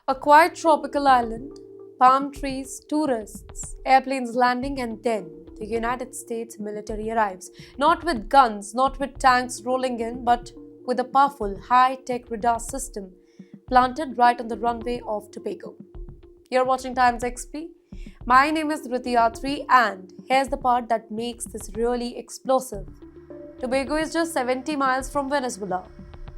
A quiet tropical island, palm trees, tourists, airplanes landing, and then the United States military arrives. Not with guns, not with tanks rolling in, but with a powerful high-tech radar system planted right on the runway of Tobago. You're watching TimesXP. My name is Driti Atri, and here's the part that makes this really explosive. Tobago is just 70 miles from Venezuela.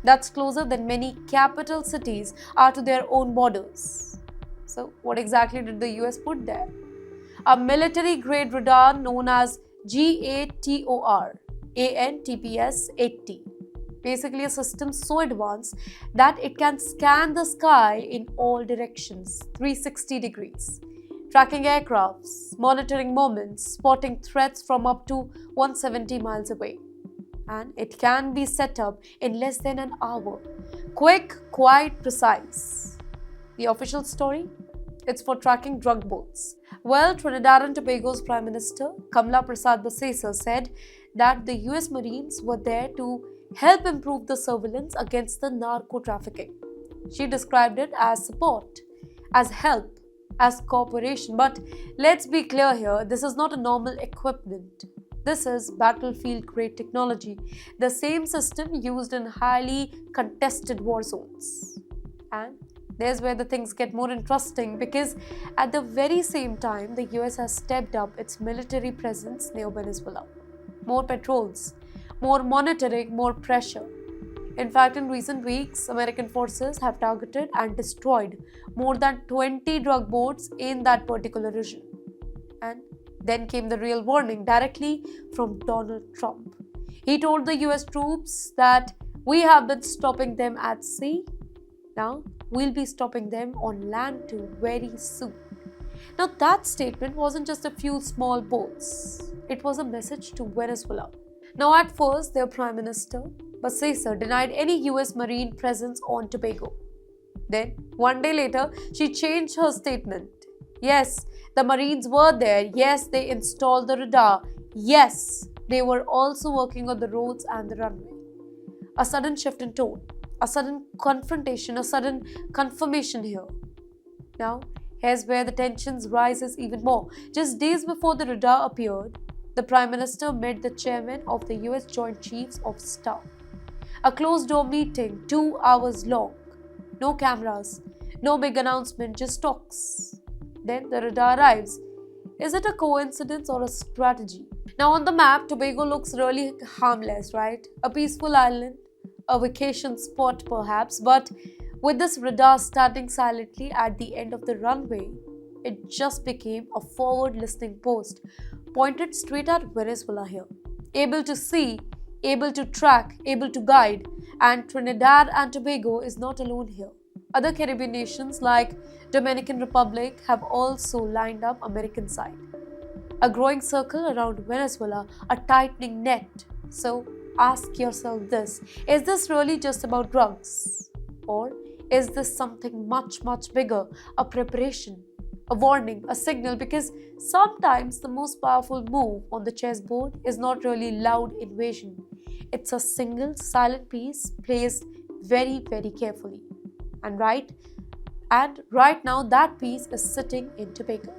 That's closer than many capital cities are to their own borders. So, what exactly did the US put there? A military-grade radar known as GATOR, ANTPS-80. Basically, a system so advanced that it can scan the sky in all directions, 360 degrees, tracking aircrafts, monitoring movements, spotting threats from up to 170 miles away. And it can be set up in less than an hour. Quick, quiet, precise. The official story? It's for tracking drug boats. Well, Trinidad and Tobago's Prime Minister, Kamla Prasad Basesa, said that the US Marines were there to help improve the surveillance against the narco trafficking. She described it as support, as help, as cooperation. But let's be clear here, this is not a normal equipment. This is battlefield-grade technology, the same system used in highly contested war zones. And there's where the things get more interesting, because at the very same time, the US has stepped up its military presence near Venezuela. More patrols, more monitoring, more pressure. In fact, in recent weeks, American forces have targeted and destroyed more than 20 drug boats in that particular region. And then came the real warning directly from Donald Trump. He told the US troops that we have been stopping them at sea. Now, we'll be stopping them on land too very soon. Now, that statement wasn't just a few small boats. It was a message to Venezuela. Now, at first, their Prime Minister, Basesa, denied any US Marine presence on Tobago. Then, one day later, she changed her statement. Yes, the Marines were there. Yes, they installed the radar. Yes, they were also working on the roads and the runway. A sudden shift in tone, a sudden confrontation, a sudden confirmation here. Now, here's where the tensions rises even more. Just days before the radar appeared, the Prime Minister met the chairman of the US Joint Chiefs of Staff. A closed-door meeting, 2 hours long. No cameras, no big announcement, just talks. Then the radar arrives. Is it a coincidence or a strategy? Now on the map, Tobago looks really harmless, right? A peaceful island, a vacation spot perhaps, but with this radar standing silently at the end of the runway, it just became a forward listening post, pointed straight at Venezuela here. Able to see, able to track, able to guide, and Trinidad and Tobago is not alone here. Other Caribbean nations like Dominican Republic have also lined up American side. A growing circle around Venezuela, a tightening net. So ask yourself this, is this really just about drugs? Or is this something much, much bigger, a preparation, a warning, a signal? Because sometimes the most powerful move on the chessboard is not really loud invasion. It's a single silent piece placed very, very carefully. And right now that piece is sitting in Tobago.